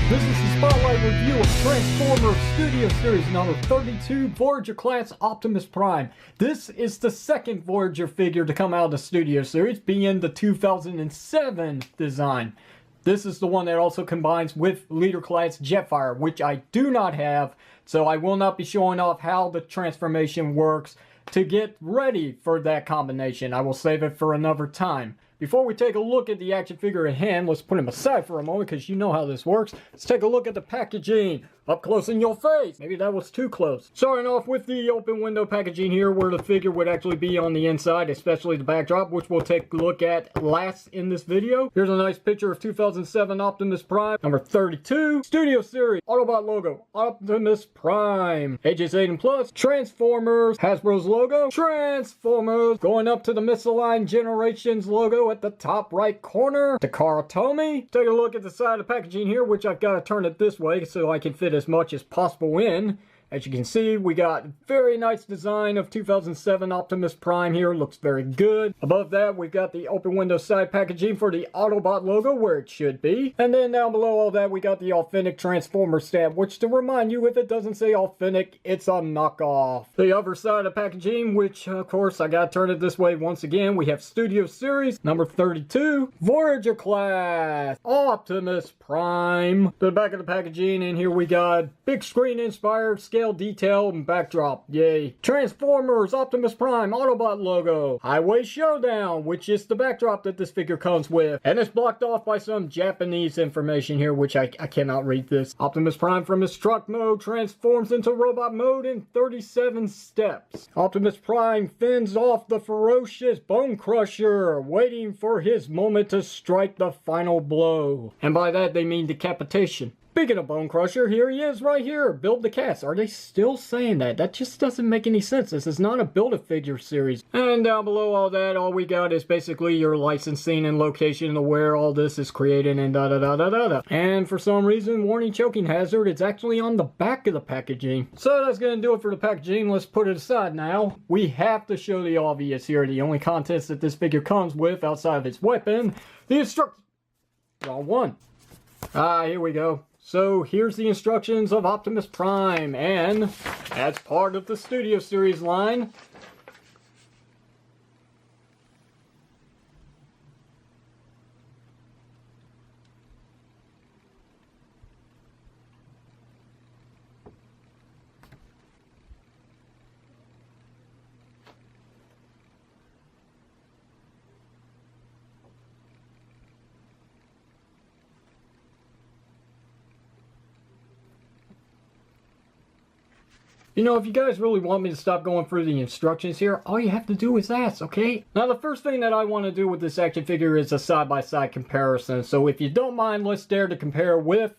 This is the Spotlight review of Transformers Studio Series number 32, Voyager class Optimus Prime. This is the second Voyager figure to come out of the Studio Series, being the 2007 design. This is the one that also combines with Leader class Jetfire, which I do not have, so I will not be showing off how the transformation works to get ready for that combination. I will save it for another time. Before we take a look at the action figure at hand, let's put him aside for a moment because you know how this works. Let's take a look at the packaging. Up close in your face. Maybe that was too close. Starting off with the open window packaging here where the figure would actually be on the inside, especially the backdrop, which we'll take a look at last in this video. Here's a nice picture of 2007 Optimus Prime, number 32. Studio Series, Autobot logo, Optimus Prime. Ages 8 and plus, Transformers, Hasbro's logo, Transformers. Going up to the Misaligned Generations logo at the top right corner, Takara Tomy. Take a look at the side of the packaging here, which I've got to turn it this way so I can fit as much as possible in. As you can see, we got very nice design of 2007 Optimus Prime here. Looks very good. Above that, we've got the open window side packaging for the Autobot logo where it should be. And then down below all that, we got the authentic Transformer stamp, which to remind you, if it doesn't say authentic, it's a knockoff. The other side of packaging, which of course I gotta turn it this way once again, we have Studio Series number 32, Voyager class, Optimus Prime. To the back of the packaging, and here we got big screen inspired scale detail and backdrop. Yay. Transformers, Optimus Prime, Autobot logo. Highway Showdown, which is the backdrop that this figure comes with. And it's blocked off by some Japanese information here, which I cannot read this. Optimus Prime from his truck mode transforms into robot mode in 37 steps. Optimus Prime fends off the ferocious Bone Crusher, waiting for his moment to strike the final blow. And by that they mean decapitation. Speaking of Bone Crusher, here he is right here. Build the cast. Are they still saying that? That just doesn't make any sense. This is not a Build-A-Figure series. And down below all that, all we got is basically your licensing and location of where all this is created and da-da-da-da-da-da. And for some reason, warning choking hazard, it's actually on the back of the packaging. So that's going to do it for the packaging. Let's put it aside now. We have to show the obvious here. The only contents that this figure comes with outside of its weapon, the instructions. Wrong one. Here we go. So here's the instructions of Optimus Prime, and as part of the Studio Series line, you know, if you guys really want me to stop going through the instructions here, all you have to do is ask, okay? Now, the first thing that I want to do with this action figure is a side-by-side comparison. So if you don't mind, let's dare to compare with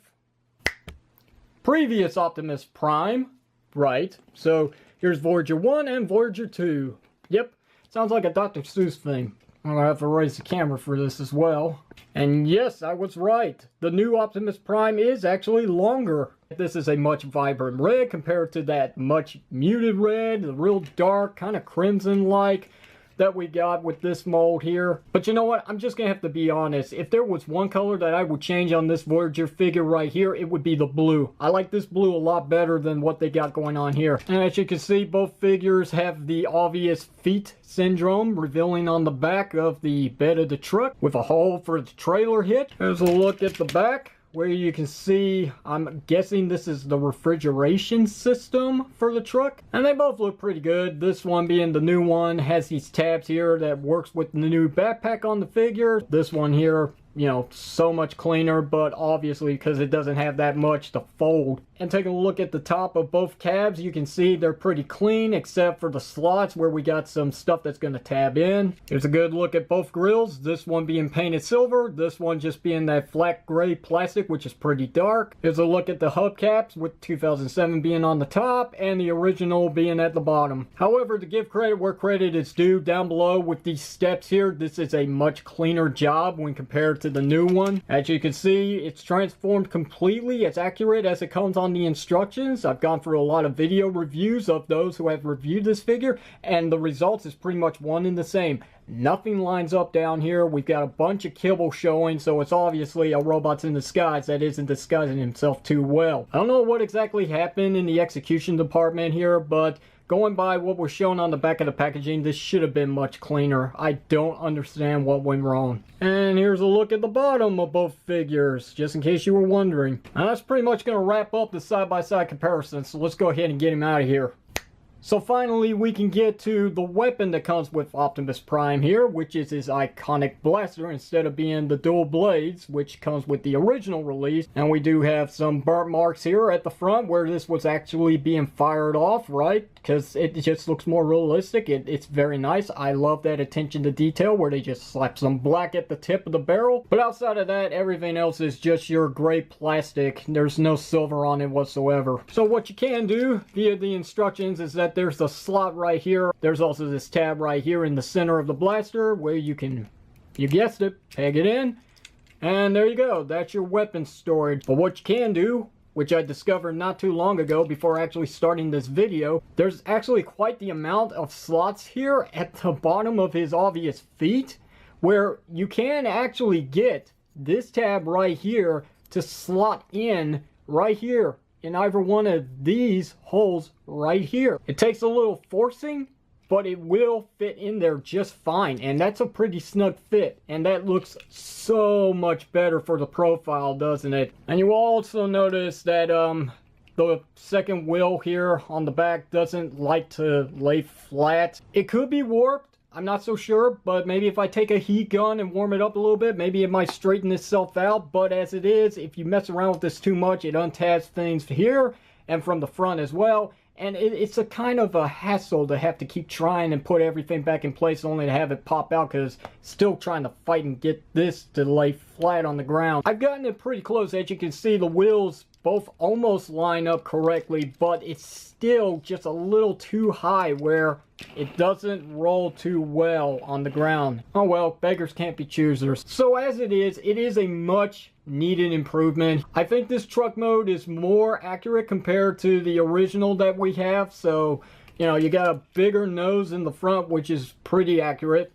previous Optimus Prime. Right. So here's Voyager 1 and Voyager 2. Yep. Sounds like a Dr. Seuss thing. I'm going to have to raise the camera for this as well. And yes, I was right. The new Optimus Prime is actually longer. This is a much vibrant red compared to that much muted red, the real dark, kind of crimson-like that we got with this mold here. But you know what? I'm just going to have to be honest. If there was one color that I would change on this Voyager figure right here, it would be the blue. I like this blue a lot better than what they got going on here. And as you can see, both figures have the obvious feet syndrome revealing on the back of the bed of the truck with a hole for the trailer hitch. Here's a look at the back, where you can see, I'm guessing this is the refrigeration system for the truck. And they both look pretty good. This one being the new one has these tabs here that works with the new backpack on the figure. This one here, you know, so much cleaner, but obviously because it doesn't have that much to fold. And taking a look at the top of both cabs, you can see they're pretty clean except for the slots where we got some stuff that's going to tab in. Here's a good look at both grills. This one being painted silver, this one just being that flat gray plastic, which is pretty dark. Here's a look at the hubcaps with 2007 being on the top and the original being at the bottom. However, to give credit where credit is due, down below with these steps here, this is a much cleaner job when compared to the new one. As you can see, it's transformed completely as accurate as it comes on the instructions. I've gone through a lot of video reviews of those who have reviewed this figure, and the results is pretty much one and the same. Nothing lines up down here. We've got a bunch of kibble showing, so it's obviously a robot's in disguise that isn't disguising himself too well. I don't know what exactly happened in the execution department here, but going by what was shown on the back of the packaging, this should have been much cleaner. I don't understand what went wrong. And here's a look at the bottom of both figures, just in case you were wondering. Now that's pretty much going to wrap up the side-by-side comparison, so let's go ahead and get him out of here. So finally we can get to the weapon that comes with Optimus Prime here, which is his iconic blaster instead of being the dual blades, which comes with the original release. And we do have some burnt marks here at the front where this was actually being fired off, right? Because it just looks more realistic. It's very nice. I love that attention to detail where they just slap some black at the tip of the barrel. But outside of that, everything else is just your gray plastic. There's no silver on it whatsoever. So what you can do via the instructions is that there's the slot right here. There's also this tab right here in the center of the blaster where you can, you guessed it, peg it in. And there you go. That's your weapon storage. But what you can do, which I discovered not too long ago before actually starting this video, there's actually quite the amount of slots here at the bottom of his obvious feet where you can actually get this tab right here to slot in right here in either one of these holes right here. It takes a little forcing, but it will fit in there just fine, and that's a pretty snug fit, and that looks so much better for the profile, doesn't it? And you will also notice that the second wheel here on the back doesn't like to lay flat. It could be warped, I'm not so sure, but maybe if I take a heat gun and warm it up a little bit, maybe it might straighten itself out. But as it is, if you mess around with this too much, it untabs things here and from the front as well. And it's a kind of a hassle to have to keep trying and put everything back in place only to have it pop out, because still trying to fight and get this to lay flat on the ground. I've gotten it pretty close. As you can see, the wheels both almost line up correctly, but it's still just a little too high where it doesn't roll too well on the ground. Oh well, beggars can't be choosers. So as it is a much needed improvement. I think this truck mode is more accurate compared to the original that we have. So, you know, you got a bigger nose in the front, which is pretty accurate.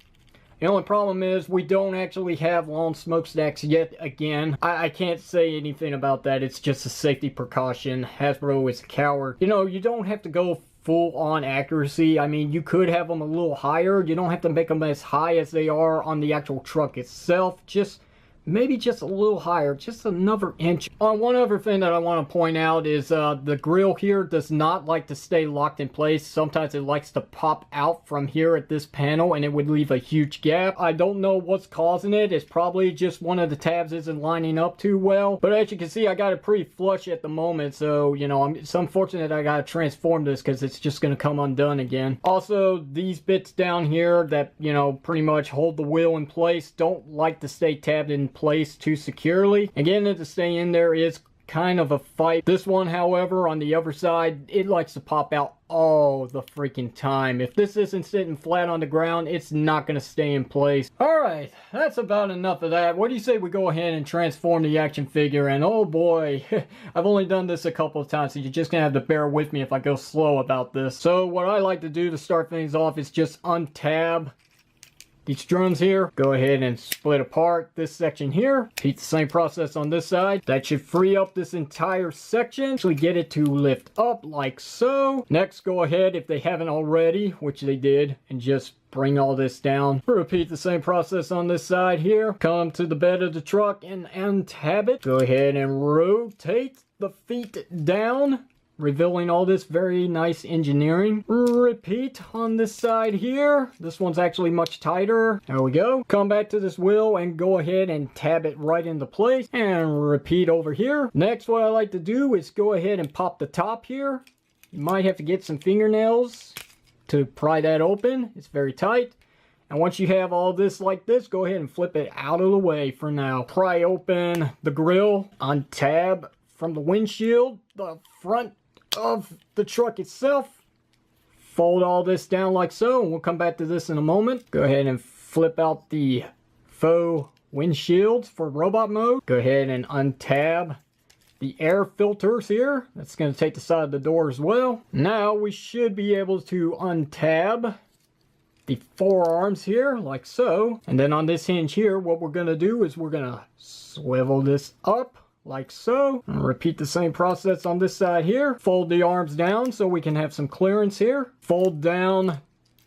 The only problem is we don't actually have long smokestacks yet again. I can't say anything about that. It's just a safety precaution. Hasbro is a coward. You know, you don't have to go full on accuracy. I mean, you could have them a little higher. You don't have to make them as high as they are on the actual truck itself. Just maybe just a little higher, just another inch. One other thing that I want to point out is the grill here does not like to stay locked in place. Sometimes it likes to pop out from here at this panel and it would leave a huge gap. I don't know what's causing it. It's probably just one of the tabs isn't lining up too well. But as you can see, I got it pretty flush at the moment. So, you know, it's unfortunate I got to transform this because it's just going to come undone again. Also, these bits down here that, you know, pretty much hold the wheel in place don't like to stay tabbed in place too securely. Again, to stay in there is kind of a fight. This one, however, on the other side, it likes to pop out all the freaking time. If this isn't sitting flat on the ground, it's not going to stay in place. Alright, that's about enough of that. What do you say we go ahead and transform the action figure? And oh boy, I've only done this a couple of times, so you're just going to have to bear with me if I go slow about this. So what I like to do to start things off is just untab these drums here. Go ahead and split apart this section here. Repeat the same process on this side. That should free up this entire section. Actually get it to lift up like so. Next, go ahead, if they haven't already, which they did, and just bring all this down. Repeat the same process on this side here. Come to the bed of the truck and untab it. Go ahead and rotate the feet down, revealing all this very nice engineering. Repeat on this side here. This one's actually much tighter. There we go. Come back to this wheel and go ahead and tab it right into place. And repeat over here. Next, what I like to do is go ahead and pop the top here. You might have to get some fingernails to pry that open. It's very tight. And once you have all this like this, go ahead and flip it out of the way for now. Pry open the grill. Untab from the windshield, the front of the truck itself. Fold all this down like so, and we'll come back to this in a moment. Go ahead and flip out the faux windshields for robot mode. Go ahead and untab the air filters here. That's going to take the side of the door as well. Now we should be able to untab the forearms here, like so. And then on this hinge here, what we're going to do is we're going to swivel this up, like so. And repeat the same process on this side here. Fold the arms down so we can have some clearance here. Fold down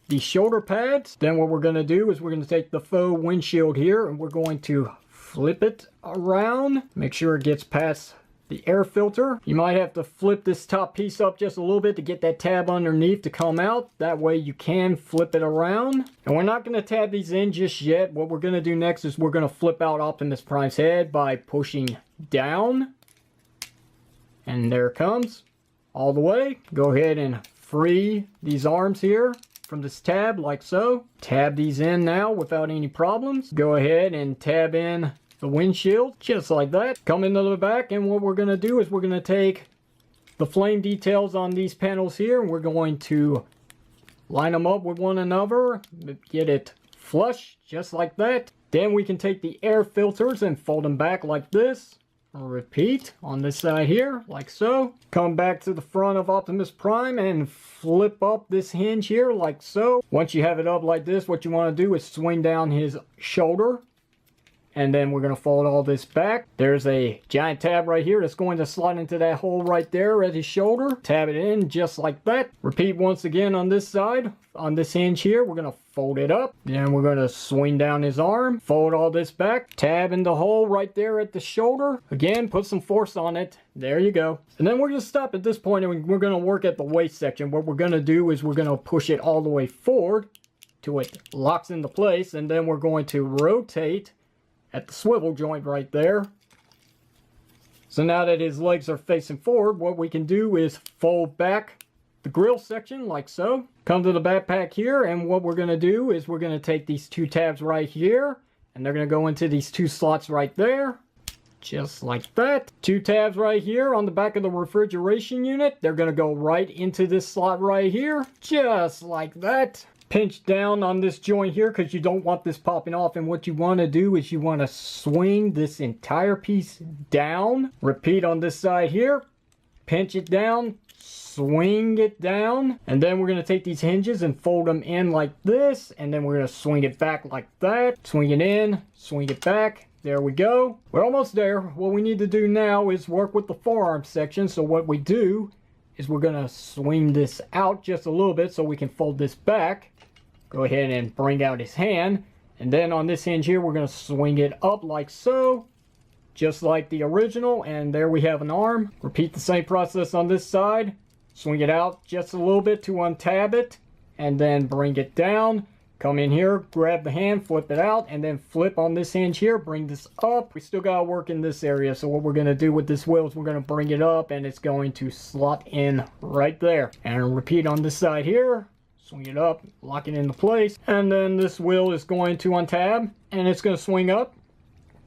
the shoulder pads. Then what we're going to do is we're going to take the faux windshield here and we're going to flip it around. Make sure it gets past the air filter. You might have to flip this top piece up just a little bit to get that tab underneath to come out. That way you can flip it around. And we're not going to tab these in just yet. What we're going to do next is we're going to flip out Optimus Prime's head by pushing down. And there it comes. All the way. Go ahead and free these arms here from this tab like so. Tab these in now without any problems. Go ahead and tab in the windshield, just like that. Come into the back, and what we're going to do is we're going to take the flame details on these panels here, and we're going to line them up with one another, get it flush, just like that. Then we can take the air filters and fold them back like this. Repeat on this side here, like so. Come back to the front of Optimus Prime and flip up this hinge here, like so. Once you have it up like this, what you want to do is swing down his shoulder. And then we're going to fold all this back. There's a giant tab right here that's going to slide into that hole right there at his shoulder. Tab it in just like that. Repeat once again on this side. On this hinge here, we're going to fold it up. Then we're going to swing down his arm. Fold all this back. Tab in the hole right there at the shoulder. Again, put some force on it. There you go. And then we're going to stop at this point and we're going to work at the waist section. What we're going to do is we're going to push it all the way forward till it locks into place. And then we're going to rotate at the swivel joint right there. So now that his legs are facing forward, what we can do is fold back the grill section like so. Come to the backpack here, and what we're going to do is we're going to take these two tabs right here, and they're going to go into these two slots right there. Just like that. Two tabs right here on the back of the refrigeration unit. They're going to go right into this slot right here. Just like that. Pinch down on this joint here because you don't want this popping off, and what you want to do is you want to swing this entire piece down. Repeat on this side here. Pinch it down, swing it down, and then we're going to take these hinges and fold them in like this, and then we're going to swing it back like that. Swing it in, swing it back. There we go. We're almost there. What we need to do now is work with the forearm section. So what we do is we're going to swing this out just a little bit so we can fold this back. Go ahead and bring out his hand. And then on this hinge here, we're going to swing it up like so. Just like the original. And there we have an arm. Repeat the same process on this side. Swing it out just a little bit to untab it. And then bring it down. Come in here, grab the hand, flip it out, and then flip on this hinge here, bring this up. We still got to work in this area. So what we're going to do with this wheel is we're going to bring it up, and it's going to slot in right there. And repeat on this side here. Swing it up, lock it into place, and then this wheel is going to untab, and it's going to swing up,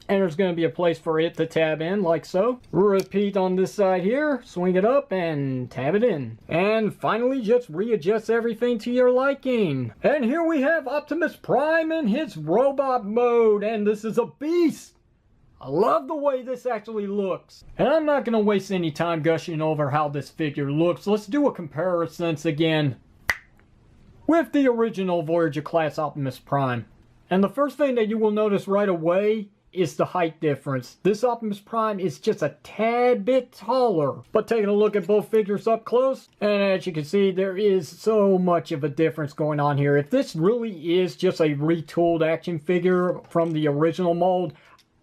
and there's going to be a place for it to tab in, like so. Repeat on this side here, swing it up, and tab it in. And finally, just readjust everything to your liking. And here we have Optimus Prime in his robot mode, and this is a beast! I love the way this actually looks. And I'm not going to waste any time gushing over how this figure looks. Let's do a comparison again with the original Voyager class Optimus Prime. And the first thing that you will notice right away is the height difference. This Optimus Prime is just a tad bit taller. But taking a look at both figures up close, and as you can see, there is so much of a difference going on here. If this really is just a retooled action figure from the original mold,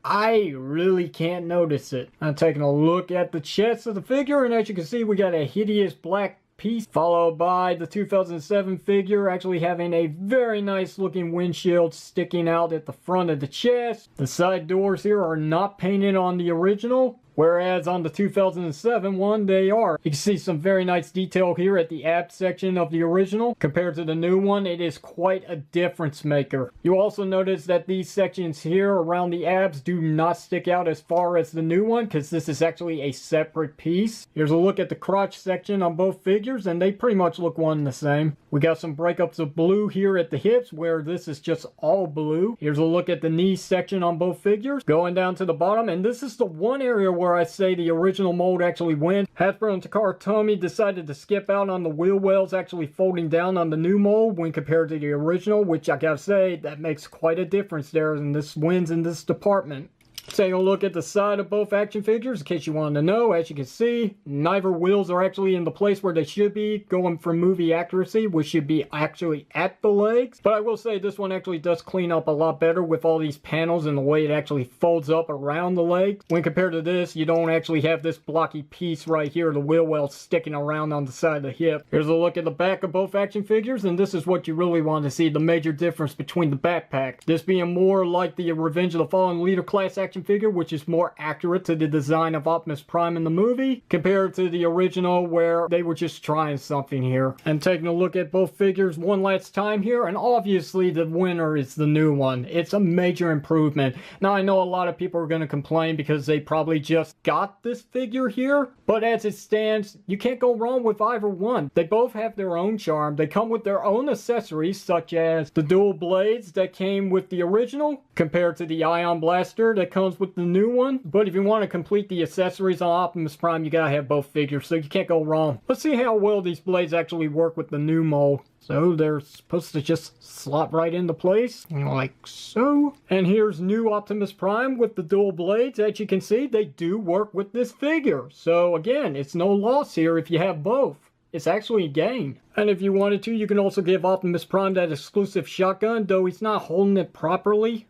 I really can't notice it. I'm taking a look at the chest of the figure, and as you can see, we got a hideous black piece, followed by the 2007 figure actually having a very nice looking windshield sticking out at the front of the chest. The side doors here are not painted on the original, whereas on the 2007 one they are. You can see some very nice detail here at the ab section of the original. Compared to the new one, it is quite a difference maker. You also notice that these sections here around the abs do not stick out as far as the new one, because this is actually a separate piece. Here's a look at the crotch section on both figures, and they pretty much look one and the same. We got some breakups of blue here at the hips, where this is just all blue. Here's a look at the knee section on both figures, going down to the bottom, and this is the one area where where I say the original mold actually wins. Hasbro and Takara Tomy decided to skip out on the wheel wells actually folding down on the new mold when compared to the original, which I gotta say, that makes quite a difference there, and this wins in this department. Taking a look at the side of both action figures, in case you wanted to know, as you can see, neither wheels are actually in the place where they should be, going for movie accuracy, which should be actually at the legs. But I will say this one actually does clean up a lot better with all these panels and the way it actually folds up around the legs. When compared to this, you don't actually have this blocky piece right here, the wheel well sticking around on the side of the hip. Here's a look at the back of both action figures, and this is what you really want to see, the major difference between the backpack. This being more like the Revenge of the Fallen Leader class action figure, which is more accurate to the design of Optimus Prime in the movie, compared to the original where they were just trying something here. And taking a look at both figures one last time here, and obviously the winner is the new one. It's a major improvement. Now I know a lot of people are going to complain because they probably just got this figure here, but as it stands, you can't go wrong with either one. They both have their own charm. They come with their own accessories, such as the dual blades that came with the original, compared to the ion blaster that comes with the new one. But if you want to complete the accessories on Optimus Prime, you gotta have both figures, so you can't go wrong. Let's see how well these blades actually work with the new mold. So they're supposed to just slot right into place, like so. And here's new Optimus Prime with the dual blades. As you can see, they do work with this figure. So again, it's no loss here if you have both. It's actually a gain. And if you wanted to, you can also give Optimus Prime that exclusive shotgun, though he's not holding it properly.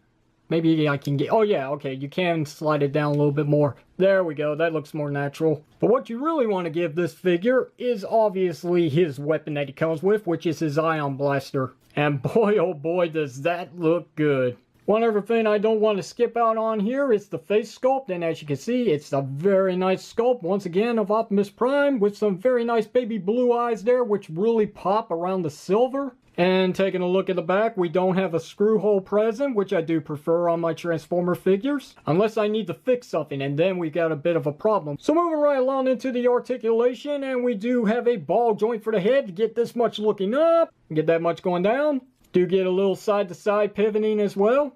Maybe I can get... Oh yeah, okay, you can slide it down a little bit more. There we go, that looks more natural. But what you really want to give this figure is obviously his weapon that he comes with, which is his ion blaster. And boy, oh boy, does that look good. One other thing I don't want to skip out on here is the face sculpt, and as you can see, it's a very nice sculpt, once again, of Optimus Prime, with some very nice baby blue eyes there, which really pop around the silver. And taking a look at the back, we don't have a screw hole present, which I do prefer on my Transformer figures, unless I need to fix something, and then we got a bit of a problem. So moving right along into the articulation, and we do have a ball joint for the head to get this much looking up, get that much going down. Do get a little side-to-side pivoting as well.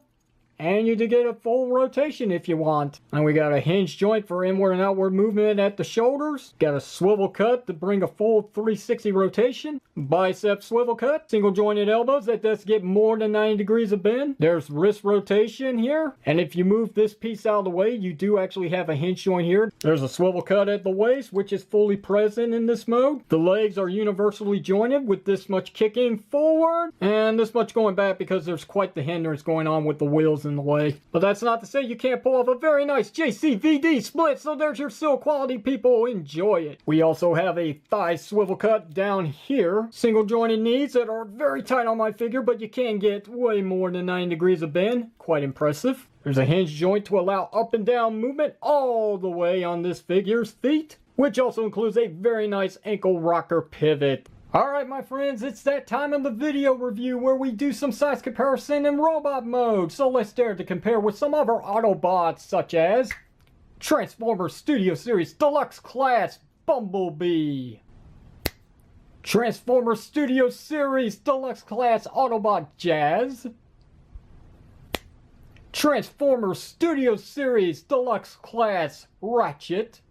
And you do get a full rotation if you want. And we got a hinge joint for inward and outward movement at the shoulders. Got a swivel cut to bring a full 360 rotation. Bicep swivel cut. Single jointed elbows. That does get more than 90 degrees of bend. There's wrist rotation here. And if you move this piece out of the way, you do actually have a hinge joint here. There's a swivel cut at the waist, which is fully present in this mode. The legs are universally jointed with this much kicking forward and this much going back because there's quite the hindrance going on with the wheels in the way. But that's not to say you can't pull off a very nice JCVD split, so there's your still quality, people. Enjoy it. We also have a thigh swivel cut down here. Single jointed knees that are very tight on my figure, but you can get way more than 90 degrees of bend. Quite impressive. There's a hinge joint to allow up and down movement all the way on this figure's feet, which also includes a very nice ankle rocker pivot. Alright my friends, it's that time of the video review where we do some size comparison in robot mode. So let's dare to compare with some other Autobots such as Transformers Studio Series Deluxe Class Bumblebee, Transformers Studio Series Deluxe Class Autobot Jazz, Transformers Studio Series Deluxe Class Ratchet,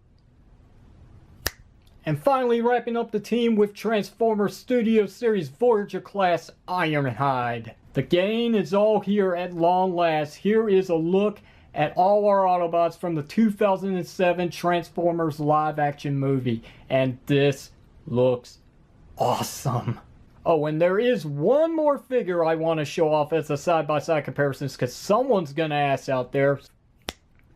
and finally wrapping up the team with Transformers Studio Series Voyager class Ironhide. The gain is all here at long last. Here is a look at all our Autobots from the 2007 Transformers live action movie. And this looks awesome. Oh, and there is one more figure I want to show off as a side-by-side comparisons, because someone's gonna ask out there.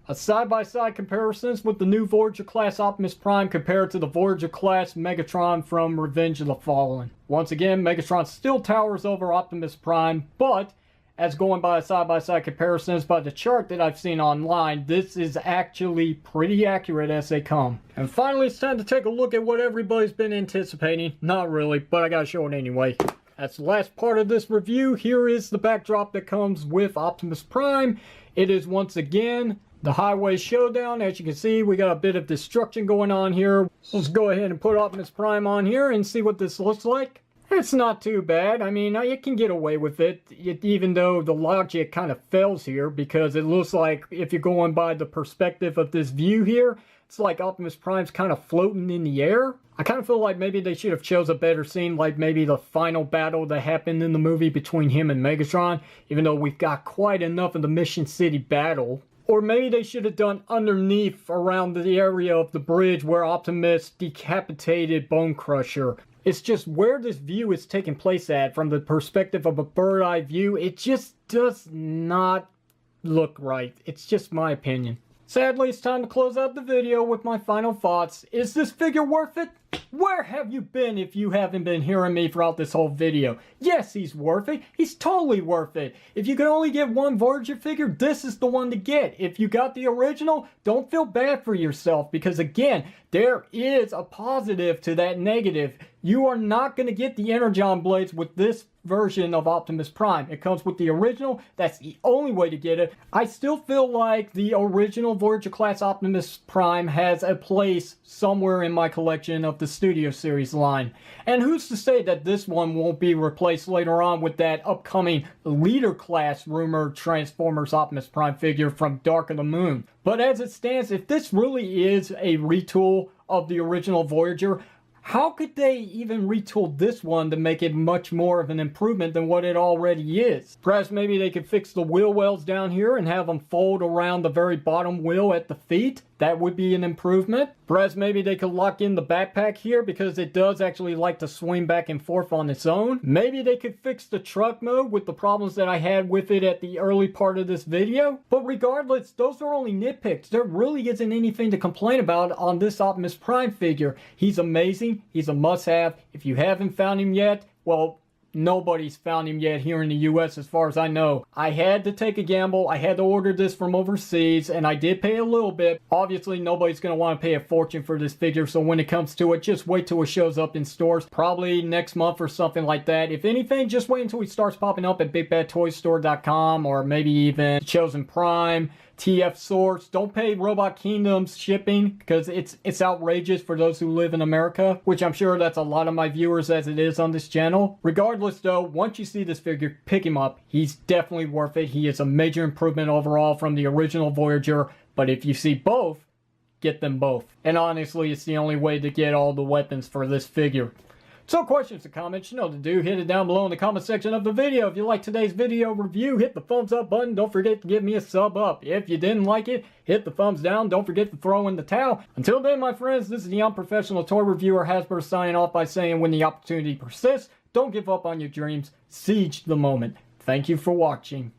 A side-by-side comparisons with the new Voyager class Optimus Prime compared to the Voyager class Megatron from Revenge of the Fallen. Once again, Megatron still towers over Optimus Prime, but as going by a side-by-side comparisons by the chart that I've seen online, this is actually pretty accurate as they come. And finally, it's time to take a look at what everybody's been anticipating. Not really, but I gotta show it anyway. That's the last part of this review. Here is the backdrop that comes with Optimus Prime. It is once again the Highway Showdown. As you can see, we got a bit of destruction going on here. Let's go ahead and put Optimus Prime on here and see what this looks like. It's not too bad. I mean, you can get away with it, even though the logic kind of fails here, because it looks like if you're going by the perspective of this view here, it's like Optimus Prime's kind of floating in the air. I kind of feel like maybe they should have chose a better scene, like maybe the final battle that happened in the movie between him and Megatron, even though we've got quite enough of the Mission City battle. Or maybe they should have done underneath around the area of the bridge where Optimus decapitated Bone Crusher. It's just where this view is taking place at, from the perspective of a bird-eye view, it just does not look right. It's just my opinion. Sadly, it's time to close out the video with my final thoughts. Is this figure worth it? Where have you been if you haven't been hearing me throughout this whole video? Yes, he's worth it. He's totally worth it. If you can only get one Voyager figure, this is the one to get. If you got the original, don't feel bad for yourself, because again, there is a positive to that negative. You are not going to get the Energon blades with this version of Optimus Prime. It comes with the original. That's the only way to get it. I still feel like the original Voyager class Optimus Prime has a place somewhere in my collection of the Studio Series line. And who's to say that this one won't be replaced later on with that upcoming Leader class rumored Transformers Optimus Prime figure from Dark of the Moon. But as it stands, if this really is a retool of the original Voyager, how could they even retool this one to make it much more of an improvement than what it already is? Perhaps maybe they could fix the wheel wells down here and have them fold around the very bottom wheel at the feet. That would be an improvement. Perhaps maybe they could lock in the backpack here because it does actually like to swing back and forth on its own. Maybe they could fix the truck mode with the problems that I had with it at the early part of this video. But regardless, those are only nitpicks. There really isn't anything to complain about on this Optimus Prime figure. He's amazing. He's a must-have. If you haven't found him yet, well, nobody's found him yet here in the US as far as I know. I had to take a gamble. I had to order this from overseas, and I did pay a little bit. Obviously, nobody's going to want to pay a fortune for this figure, so when it comes to it, just wait till it shows up in stores. Probably next month or something like that. If anything, just wait until he starts popping up at BigBadToyStore.com or maybe even Chosen Prime, TF Source. Don't pay Robot Kingdom's shipping because it's outrageous for those who live in America, which I'm sure that's a lot of my viewers as it is on this channel. Regardless though, once you see this figure, pick him up. He's definitely worth it. He is a major improvement overall from the original Voyager, but if you see both, get them both. And honestly, it's the only way to get all the weapons for this figure. So questions or comments, you know what to do. Hit it down below in the comment section of the video. If you like today's video review, hit the thumbs up button. Don't forget to give me a sub up. If you didn't like it, hit the thumbs down. Don't forget to throw in the towel. Until then, my friends, this is the Unprofessional Toy Reviewer Hasbro signing off by saying, when the opportunity persists, don't give up on your dreams. Siege the moment. Thank you for watching.